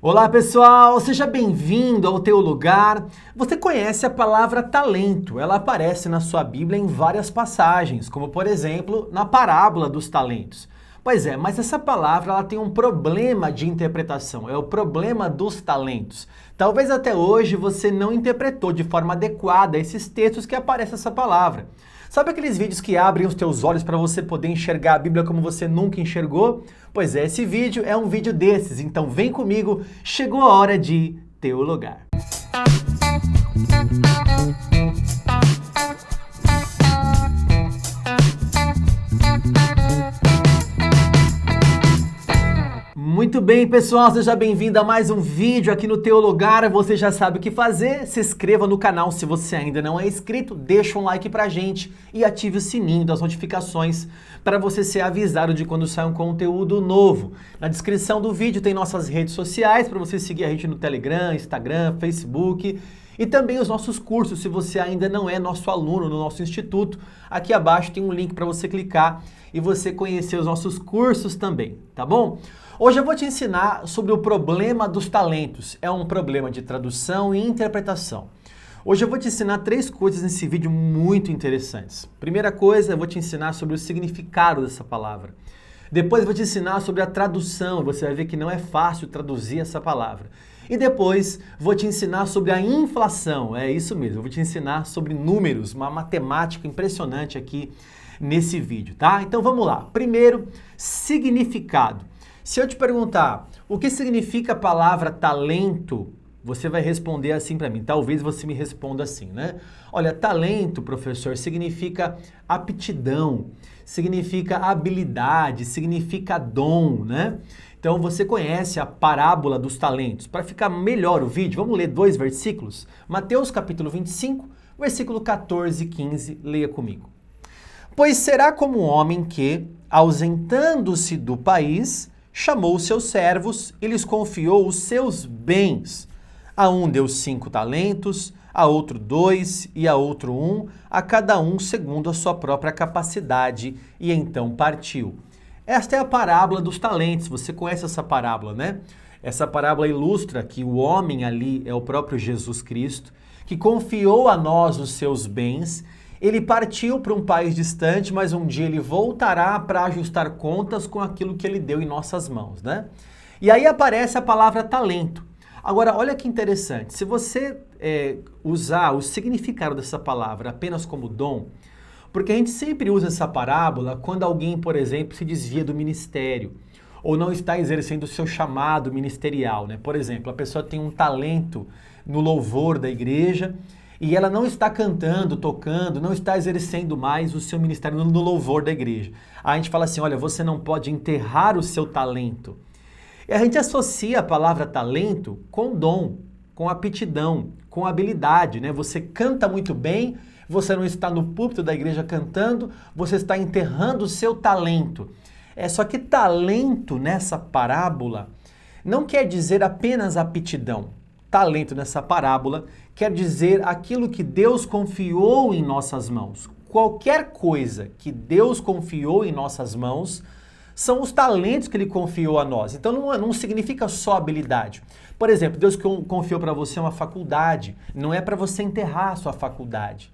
Olá pessoal, seja bem-vindo ao Teu Lugar. Você conhece a palavra talento? Ela aparece na sua Bíblia em várias passagens, como por exemplo na parábola dos talentos. Pois é, mas essa palavra ela tem um problema de interpretação, é o problema dos talentos. Talvez até hoje você não interpretou de forma adequada esses textos que aparece essa palavra. Sabe aqueles vídeos que abrem os teus olhos para você poder enxergar a Bíblia como você nunca enxergou? Pois é, esse vídeo é um vídeo desses, então vem comigo, chegou a hora de Teu Lugar. Muito bem, pessoal, seja bem-vindo a mais um vídeo aqui no Teu Lugar. Você já sabe o que fazer, se inscreva no canal se você ainda não é inscrito, deixa um like pra gente e ative o sininho das notificações para você ser avisado de quando sai um conteúdo novo. Na descrição do vídeo tem nossas redes sociais para você seguir a gente no Telegram, Instagram, Facebook e também os nossos cursos, se você ainda não é nosso aluno no nosso instituto. Aqui abaixo tem um link para você clicar e você conhecer os nossos cursos também, tá bom? Hoje eu vou te ensinar sobre o problema dos talentos. É um problema de tradução e interpretação. Hoje eu vou te ensinar 3 coisas nesse vídeo muito interessantes. Primeira coisa, eu vou te ensinar sobre o significado dessa palavra. Depois eu vou te ensinar sobre a tradução. Você vai ver que não é fácil traduzir essa palavra. E depois vou te ensinar sobre a inflação. É isso mesmo, eu vou te ensinar sobre números, uma matemática impressionante aqui nesse vídeo, tá? Então vamos lá. Primeiro, significado. Se eu te perguntar o que significa a palavra talento, você vai responder assim para mim. Talvez você me responda assim, né? Olha, talento, professor, significa aptidão, significa habilidade, significa dom, né? Então você conhece a parábola dos talentos. Para ficar melhor o vídeo, vamos ler 2 versículos. Mateus capítulo 25, versículo 14 e 15. Leia comigo. Pois será como um homem que, ausentando-se do país, chamou os seus servos e lhes confiou os seus bens. A um deu 5 talentos, a outro 2 e a outro 1, a cada um segundo a sua própria capacidade, e então partiu. Esta é a parábola dos talentos. Você conhece essa parábola, né? Essa parábola ilustra que o homem ali é o próprio Jesus Cristo, que confiou a nós os seus bens. Ele partiu para um país distante, mas um dia ele voltará para ajustar contas com aquilo que ele deu em nossas mãos, né? E aí aparece a palavra talento. Agora, olha que interessante. Se você usar o significado dessa palavra apenas como dom, porque a gente sempre usa essa parábola quando alguém, por exemplo, se desvia do ministério ou não está exercendo o seu chamado ministerial, né? Por exemplo, a pessoa tem um talento no louvor da igreja e ela não está cantando, tocando, não está exercendo mais o seu ministério no louvor da igreja. Aí a gente fala assim, olha, você não pode enterrar o seu talento. E a gente associa a palavra talento com dom, com aptidão, com habilidade, né? Você canta muito bem, você não está no púlpito da igreja cantando, você está enterrando o seu talento. Só que talento nessa parábola não quer dizer apenas aptidão. Talento nessa parábola quer dizer aquilo que Deus confiou em nossas mãos. Qualquer coisa que Deus confiou em nossas mãos são os talentos que Ele confiou a nós. Então não significa só habilidade. Por exemplo, Deus confiou para você uma faculdade, não é para você enterrar a sua faculdade.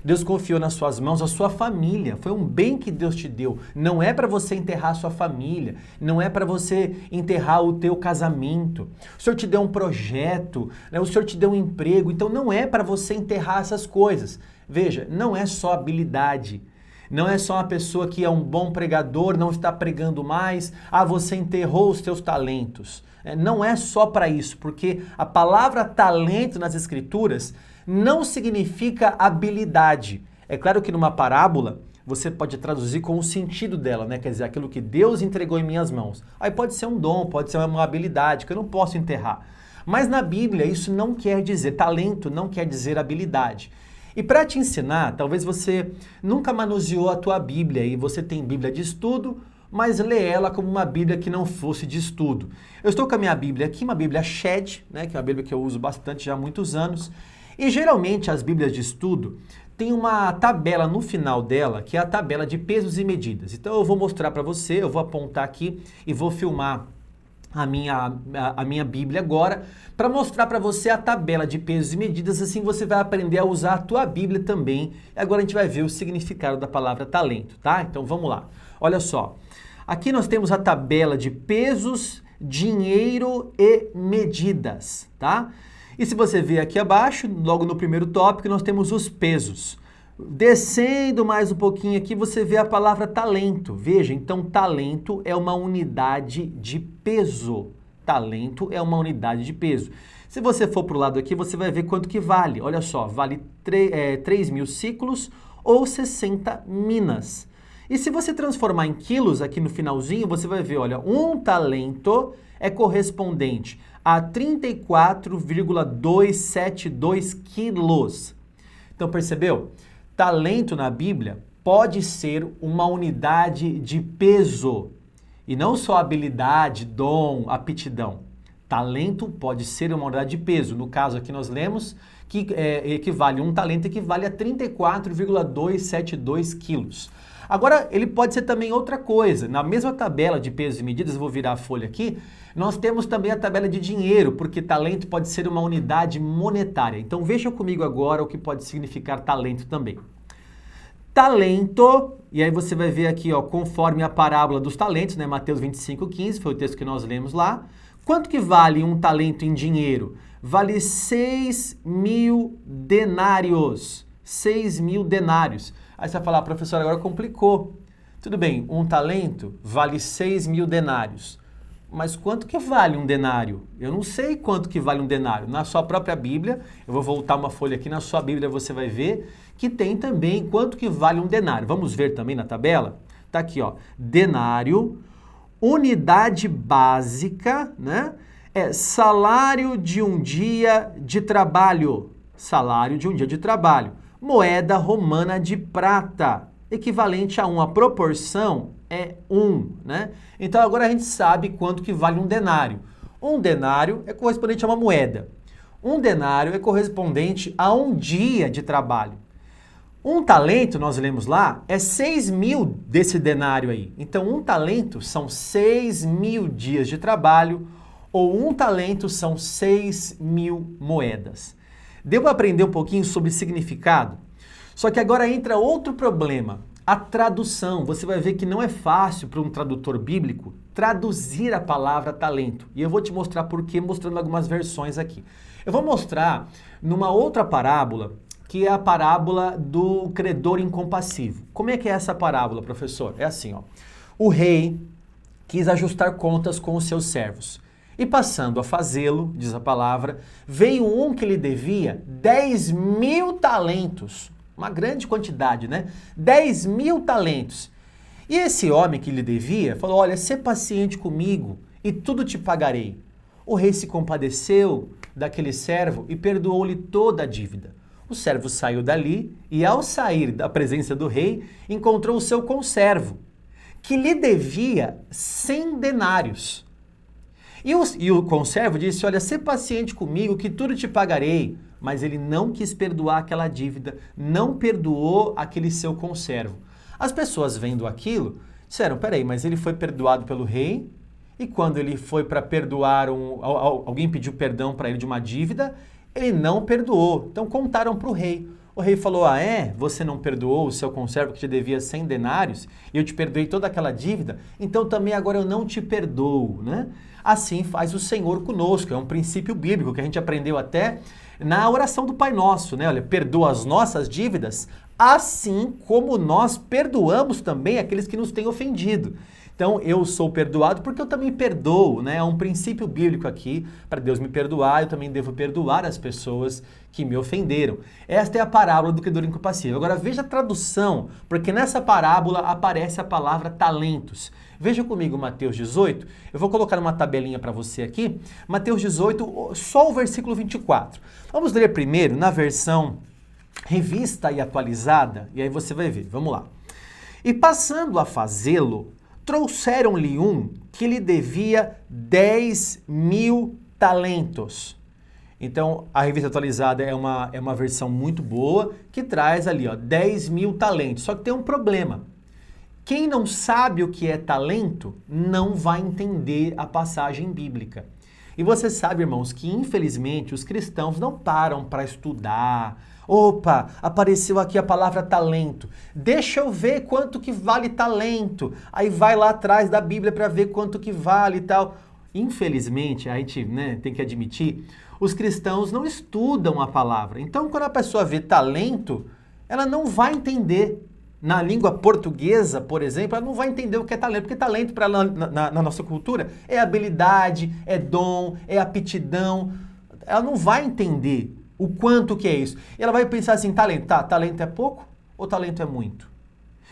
Deus confiou nas suas mãos a sua família, foi um bem que Deus te deu. Não é para você enterrar a sua família, não é para você enterrar o teu casamento. O Senhor te deu um projeto, né? O Senhor te deu um emprego, então não é para você enterrar essas coisas. Veja, não é só habilidade, não é só uma pessoa que é um bom pregador, não está pregando mais, você enterrou os teus talentos. Não é só para isso, porque a palavra talento nas Escrituras não significa habilidade. É claro que numa parábola você pode traduzir com o sentido dela, né? Quer dizer, aquilo que Deus entregou em minhas mãos. Aí pode ser um dom, pode ser uma habilidade que eu não posso enterrar. Mas na Bíblia isso não quer dizer, talento não quer dizer habilidade. E para te ensinar, talvez você nunca manuseou a tua Bíblia e você tem Bíblia de estudo, mas lê ela como uma Bíblia que não fosse de estudo. Eu estou com a minha Bíblia aqui, uma Bíblia Shed, né? Que é uma Bíblia que eu uso bastante já há muitos anos. E geralmente as Bíblias de estudo têm uma tabela no final dela, que é a tabela de pesos e medidas. Então eu vou mostrar para você, eu vou apontar aqui e vou filmar a minha Bíblia agora para mostrar para você a tabela de pesos e medidas, assim você vai aprender a usar a tua Bíblia também. E agora a gente vai ver o significado da palavra talento, tá? Então vamos lá. Olha só. Aqui nós temos a tabela de pesos, dinheiro e medidas, tá? E se você ver aqui abaixo, logo no primeiro tópico, nós temos os pesos. Descendo mais um pouquinho aqui, você vê a palavra talento. Veja, então talento é uma unidade de peso. Talento é uma unidade de peso. Se você for para o lado aqui, você vai ver quanto que vale. Olha só, vale 3.000 ciclos ou 60 minas. E se você transformar em quilos aqui no finalzinho, você vai ver, olha, um talento é correspondente a 34,272 quilos. Então, percebeu? Talento na Bíblia pode ser uma unidade de peso. E não só habilidade, dom, aptidão. Talento pode ser uma unidade de peso. No caso aqui nós lemos que um talento equivale a 34,272 quilos. Agora, ele pode ser também outra coisa. Na mesma tabela de pesos e medidas, eu vou virar a folha aqui, nós temos também a tabela de dinheiro, porque talento pode ser uma unidade monetária. Então, veja comigo agora o que pode significar talento também. Talento, e aí você vai ver aqui, ó, conforme a parábola dos talentos, né? Mateus 25:15, foi o texto que nós lemos lá. Quanto que vale um talento em dinheiro? Vale 6.000 denários. 6.000 denários. Aí você vai falar, professor, agora complicou. Tudo bem, um talento vale 6.000 denários. Mas quanto que vale um denário? Eu não sei quanto que vale um denário. Na sua própria Bíblia, eu vou voltar uma folha aqui, na sua Bíblia você vai ver que tem também quanto que vale um denário. Vamos ver também na tabela? Tá aqui, ó, denário, unidade básica, né? É salário de um dia de trabalho. Salário de um dia de trabalho. Moeda romana de prata, equivalente a 1. A proporção é 1, né? Então agora a gente sabe quanto que vale um denário. Um denário é correspondente a uma moeda. Um denário é correspondente a um dia de trabalho. Um talento, nós lemos lá, é 6.000 desse denário aí. Então um talento são 6.000 dias de trabalho, ou um talento são 6.000 moedas. Deu para aprender um pouquinho sobre significado? Só que agora entra outro problema, a tradução. Você vai ver que não é fácil para um tradutor bíblico traduzir a palavra talento. E eu vou te mostrar por quê, mostrando algumas versões aqui. Eu vou mostrar numa outra parábola, que é a parábola do credor incompassivo. Como é que é essa parábola, professor? É assim, ó. O rei quis ajustar contas com os seus servos. E passando a fazê-lo, diz a palavra, veio um que lhe devia 10.000 talentos. Uma grande quantidade, né? 10.000 talentos. E esse homem que lhe devia falou, olha, sê paciente comigo e tudo te pagarei. O rei se compadeceu daquele servo e perdoou-lhe toda a dívida. O servo saiu dali e, ao sair da presença do rei, encontrou o seu conservo, que lhe devia 100 denários. E o conservo disse, olha, sê paciente comigo que tudo te pagarei. Mas ele não quis perdoar aquela dívida, não perdoou aquele seu conservo. As pessoas vendo aquilo, disseram, peraí, mas ele foi perdoado pelo rei, e quando ele foi para perdoar, alguém pediu perdão para ele de uma dívida, ele não perdoou. Então contaram para o rei. O rei falou, ah é? Você não perdoou o seu conservo que te devia 100 denários e eu te perdoei toda aquela dívida? Então também agora eu não te perdoo, né? Assim faz o Senhor conosco. É um princípio bíblico que a gente aprendeu até na oração do Pai Nosso, né? Olha, perdoa as nossas dívidas, assim como nós perdoamos também aqueles que nos têm ofendido. Então, eu sou perdoado porque eu também perdoo, né? É um princípio bíblico aqui, para Deus me perdoar, eu também devo perdoar as pessoas que me ofenderam. Esta é a parábola do credor incompassível. Agora, veja a tradução, porque nessa parábola aparece a palavra talentos. Veja comigo Mateus 18, eu vou colocar uma tabelinha para você aqui, Mateus 18, só o versículo 24. Vamos ler primeiro na versão revista e atualizada, e aí você vai ver, vamos lá. E passando a fazê-lo, trouxeram-lhe um que lhe devia 10.000 talentos. Então, a revista atualizada é uma versão muito boa, que traz ali, ó, 10.000 talentos. Só que tem um problema. Quem não sabe o que é talento não vai entender a passagem bíblica. E você sabe, irmãos, que infelizmente os cristãos não param para estudar. Opa, apareceu aqui a palavra talento. Deixa eu ver quanto que vale talento. Aí vai lá atrás da Bíblia para ver quanto que vale e tal. Infelizmente, a gente, tem que admitir, os cristãos não estudam a palavra. Então, quando a pessoa vê talento, ela não vai entender. Na língua portuguesa, por exemplo, ela não vai entender o que é talento, porque talento para na nossa cultura é habilidade, é dom, é aptidão. Ela não vai entender o quanto que é isso. E ela vai pensar assim, talento, tá, talento é pouco ou talento é muito?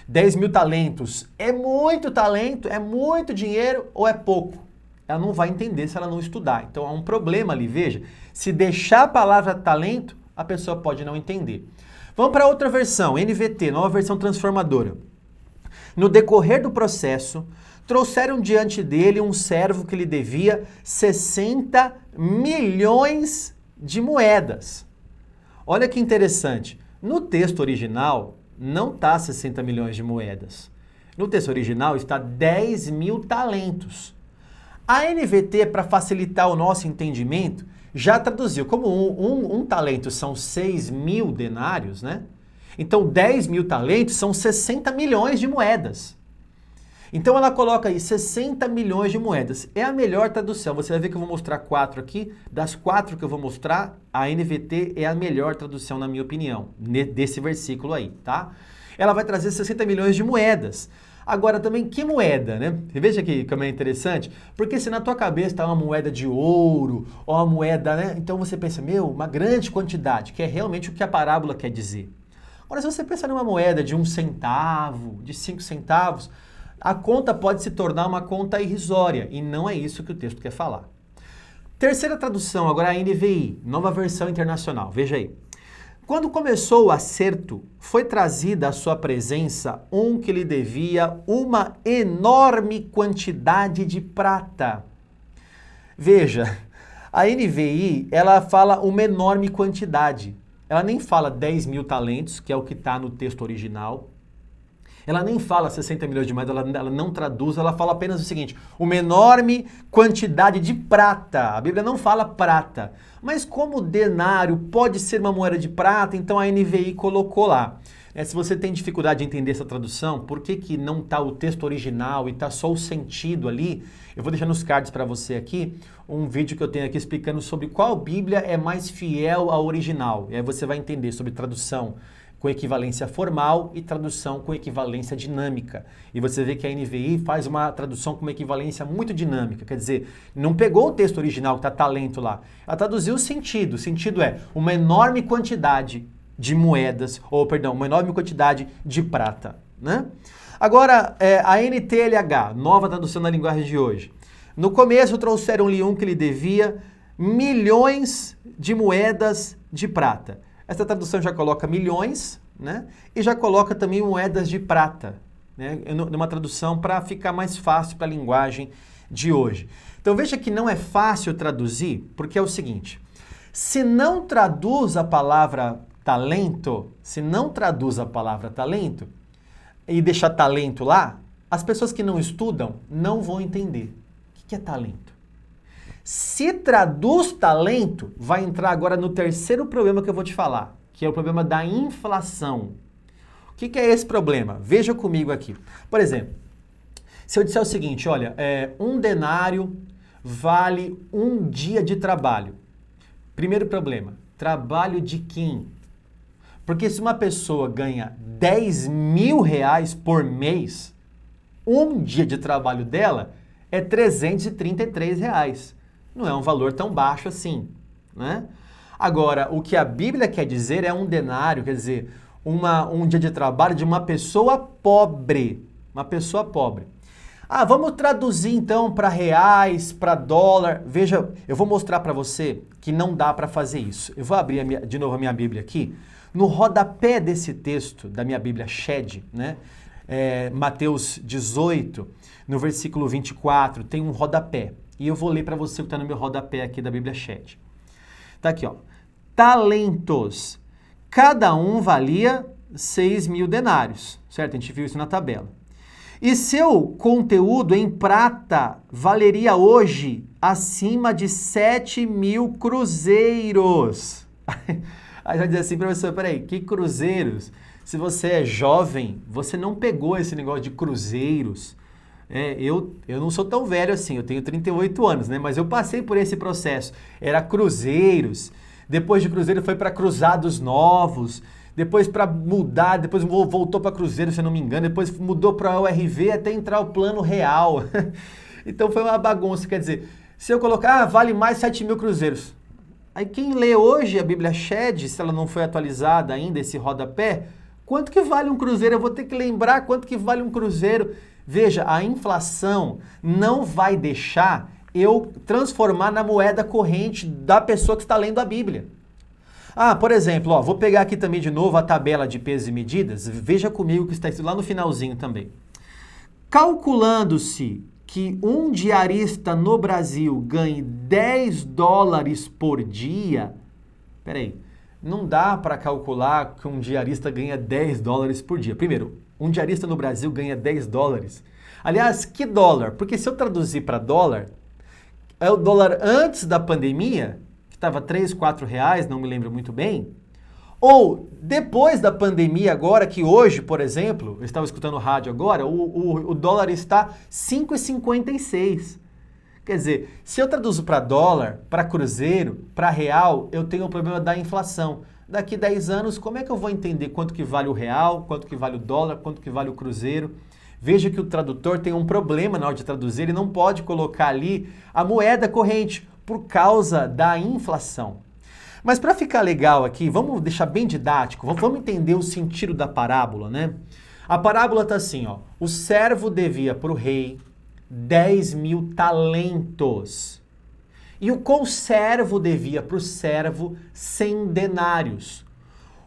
10 mil talentos é muito dinheiro ou é pouco? Ela não vai entender se ela não estudar. Então há um problema ali, veja. Se deixar a palavra talento, a pessoa pode não entender. Vamos para outra versão, NVT, nova versão transformadora. No decorrer do processo, trouxeram diante dele um servo que lhe devia 60 milhões de moedas. Olha que interessante. No texto original, não está 60 milhões de moedas. No texto original está 10 mil talentos. A NVT, para facilitar o nosso entendimento, já traduziu. Como um talento são 6 mil denários, né? Então 10 mil talentos são 60 milhões de moedas. Então ela coloca aí 60 milhões de moedas. É a melhor tradução. Você vai ver que eu vou mostrar 4 aqui. Das 4 que eu vou mostrar, a NVT é a melhor tradução, na minha opinião, desse versículo aí, tá? Ela vai trazer 60 milhões de moedas. Agora também, que moeda, né? Veja aqui como é interessante, porque se na tua cabeça está uma moeda de ouro, ou uma moeda, né? Então você pensa, uma grande quantidade, que é realmente o que a parábola quer dizer. Agora, se você pensar numa moeda de 1 centavo, de 5 centavos, a conta pode se tornar uma conta irrisória, e não é isso que o texto quer falar. Terceira tradução, agora a NVI, nova versão internacional, veja aí. Quando começou o acerto, foi trazida à sua presença um que lhe devia uma enorme quantidade de prata. Veja, a NVI, ela fala uma enorme quantidade. Ela nem fala 10 mil talentos, que é o que está no texto original. Ela nem fala 60 milhões de moedas, ela não traduz, ela fala apenas o seguinte, uma enorme quantidade de prata. A Bíblia não fala prata, mas como o denário pode ser uma moeda de prata, então a NVI colocou lá. Se você tem dificuldade de entender essa tradução, por que não está o texto original e está só o sentido ali, eu vou deixar nos cards para você aqui um vídeo que eu tenho aqui explicando sobre qual Bíblia é mais fiel ao original. E aí você vai entender sobre tradução com equivalência formal e tradução com equivalência dinâmica. E você vê que a NVI faz uma tradução com uma equivalência muito dinâmica, quer dizer, não pegou o texto original, que está talento lá, ela traduziu o sentido. O sentido é uma enorme quantidade de moedas, uma enorme quantidade de prata, né? Agora, a NTLH, nova tradução na linguagem de hoje. No começo trouxeram-lhe um que lhe devia milhões de moedas de prata. Essa tradução já coloca milhões, né? E já coloca também moedas de prata, né? Numa tradução para ficar mais fácil para a linguagem de hoje. Então veja que não é fácil traduzir, porque é o seguinte, se não traduz a palavra talento, e deixar talento lá, as pessoas que não estudam não vão entender. O que é talento? Se traduz talento, vai entrar agora no terceiro problema que eu vou te falar, que é o problema da inflação. O que é esse problema? Veja comigo aqui. Por exemplo, se eu disser o seguinte, olha, um denário vale um dia de trabalho. Primeiro problema, trabalho de quem? Porque se uma pessoa ganha 10 mil reais por mês, um dia de trabalho dela é 333 reais. Não é um valor tão baixo assim, né? Agora, o que a Bíblia quer dizer é um denário, quer dizer, um dia de trabalho de uma pessoa pobre. Uma pessoa pobre. Ah, vamos traduzir então para reais, para dólar. Veja, eu vou mostrar para você que não dá para fazer isso. Eu vou abrir de novo a minha Bíblia aqui. No rodapé desse texto, da minha Bíblia Shed, né? Mateus 18, no versículo 24, tem um rodapé. E eu vou ler para você o que está no meu rodapé aqui da Bíblia Shed. Tá aqui, ó. Talentos. Cada um valia 6 mil denários, certo? A gente viu isso na tabela. E seu conteúdo em prata valeria hoje acima de 7.000 cruzeiros. Aí vai dizer assim, professor, peraí, que cruzeiros? Se você é jovem, você não pegou esse negócio de cruzeiros. Eu não sou tão velho assim, eu tenho 38 anos, né? Mas eu passei por esse processo. Era cruzeiros, depois de cruzeiro foi para cruzados novos, depois para mudar, depois voltou para cruzeiro, se eu não me engano, depois mudou para URV até entrar o plano real. Então foi uma bagunça, quer dizer, se eu colocar, vale mais 7.000 cruzeiros. Aí quem lê hoje a Bíblia Shed, se ela não foi atualizada ainda, esse rodapé, quanto que vale um cruzeiro? Eu vou ter que lembrar quanto que vale um cruzeiro. Veja, a inflação não vai deixar eu transformar na moeda corrente da pessoa que está lendo a Bíblia. Ah, por exemplo, ó, vou pegar aqui também de novo a tabela de pesos e medidas. Veja comigo que está escrito lá no finalzinho também. Calculando-se que um diarista no Brasil ganhe 10 dólares por dia, peraí, não dá para calcular que um diarista ganha 10 dólares por dia. Primeiro, um diarista no Brasil ganha 10 dólares. Aliás, que dólar? Porque se eu traduzir para dólar, é o dólar antes da pandemia, que estava 3, 4 reais, não me lembro muito bem, ou depois da pandemia agora, que hoje, por exemplo, eu estava escutando rádio agora, o dólar está 5,56. Quer dizer, se eu traduzo para dólar, para cruzeiro, para real, eu tenho o problema da inflação. Daqui 10 anos, como é que eu vou entender quanto que vale o real, quanto que vale o dólar, quanto que vale o cruzeiro? Veja que o tradutor tem um problema na hora de traduzir, ele não pode colocar ali a moeda corrente por causa da inflação. Mas para ficar legal aqui, vamos deixar bem didático, vamos entender o sentido da parábola, né? A parábola está assim, ó, o servo devia para o rei 10.000 talentos. E o conservo devia para o servo 100 denários.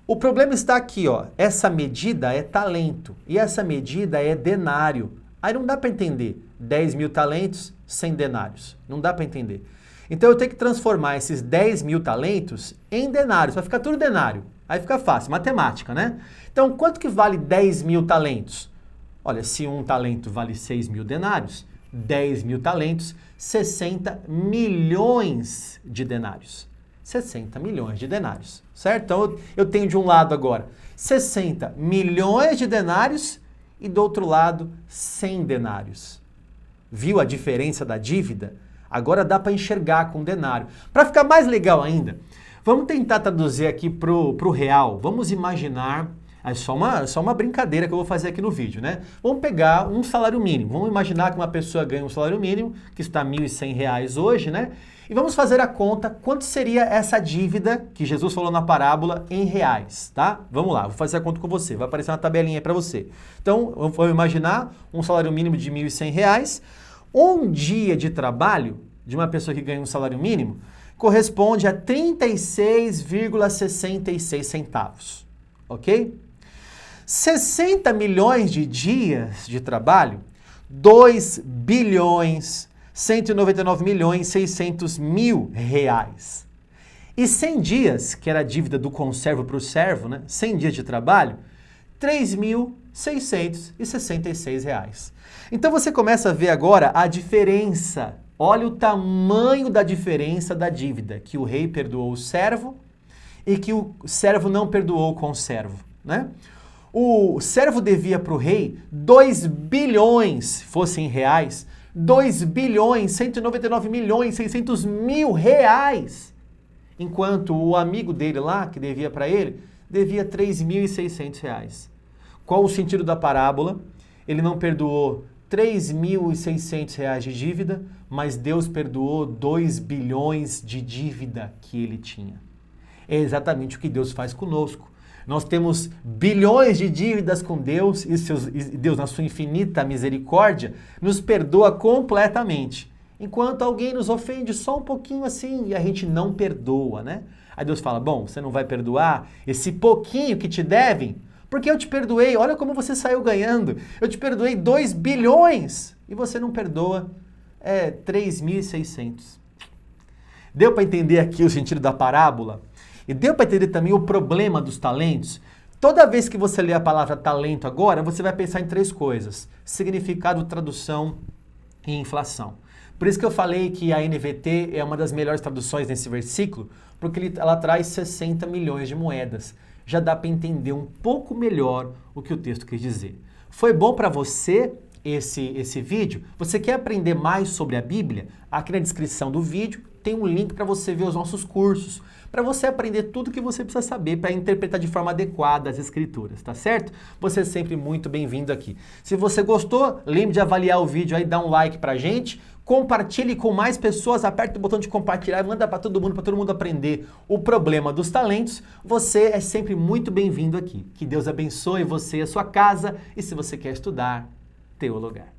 O problema está aqui, ó. Essa medida é talento e essa medida é denário. Aí não dá para entender 10.000 talentos, 100 denários. Não dá para entender. Então eu tenho que transformar esses 10.000 talentos em denários. Vai ficar tudo denário. Aí fica fácil, matemática, né? Então quanto que vale 10.000 talentos? Olha, se um talento vale 6.000 denários, 10.000 talentos, 60 milhões de denários. 60 milhões de denários, certo? Então eu tenho de um lado agora 60 milhões de denários e do outro lado 100 denários. Viu a diferença da dívida? Agora dá para enxergar com denário. Para ficar mais legal ainda, vamos tentar traduzir aqui pro real. Vamos imaginar, é só uma brincadeira que eu vou fazer aqui no vídeo, né? Vamos pegar um salário mínimo. Vamos imaginar que uma pessoa ganha um salário mínimo, que está R$ 1.100 hoje, né? E vamos fazer a conta, quanto seria essa dívida que Jesus falou na parábola em reais, tá? Vamos lá, vou fazer a conta com você, vai aparecer uma tabelinha aí para você. Então, vamos imaginar um salário mínimo de R$ 1.100. Um dia de trabalho de uma pessoa que ganha um salário mínimo corresponde a 36,66 centavos, ok? 60 milhões de dias de trabalho, 2 bilhões 199 milhões 600 mil reais. E 100 dias, que era a dívida do conservo para o servo, né? 100 dias de trabalho, 3.666 reais. Então você começa a ver agora a diferença. Olha o tamanho da diferença da dívida que o rei perdoou o servo e que o servo não perdoou o conservo, né? O servo devia para o rei 2 bilhões, fossem reais, 2 bilhões, 199 milhões, 600 mil reais. Enquanto o amigo dele lá, que devia para ele, devia 3.600 reais. Qual o sentido da parábola? Ele não perdoou 3.600 reais de dívida, mas Deus perdoou 2 bilhões de dívida que ele tinha. É exatamente o que Deus faz conosco. Nós temos bilhões de dívidas com Deus e Deus, na sua infinita misericórdia, nos perdoa completamente. Enquanto alguém nos ofende só um pouquinho assim e a gente não perdoa, né? Aí Deus fala, bom, você não vai perdoar esse pouquinho que te devem? Porque eu te perdoei, olha como você saiu ganhando. Eu te perdoei 2 bilhões e você não perdoa 3.600. Deu para entender aqui o sentido da parábola? E deu para entender também o problema dos talentos? Toda vez que você lê a palavra talento agora, você vai pensar em 3 coisas: significado, tradução e inflação. Por isso que eu falei que a NVT é uma das melhores traduções nesse versículo, porque ela traz 60 milhões de moedas. Já dá para entender um pouco melhor o que o texto quis dizer. Foi bom para você esse vídeo? Você quer aprender mais sobre a Bíblia? Aqui na descrição do vídeo tem um link para você ver os nossos cursos, para você aprender tudo que você precisa saber para interpretar de forma adequada as escrituras, tá certo? Você é sempre muito bem-vindo aqui. Se você gostou, lembre de avaliar o vídeo aí, dá um like pra gente, compartilhe com mais pessoas, aperta o botão de compartilhar e manda para todo mundo aprender o problema dos talentos. Você é sempre muito bem-vindo aqui. Que Deus abençoe você e a sua casa, e se você quer estudar, Teologar.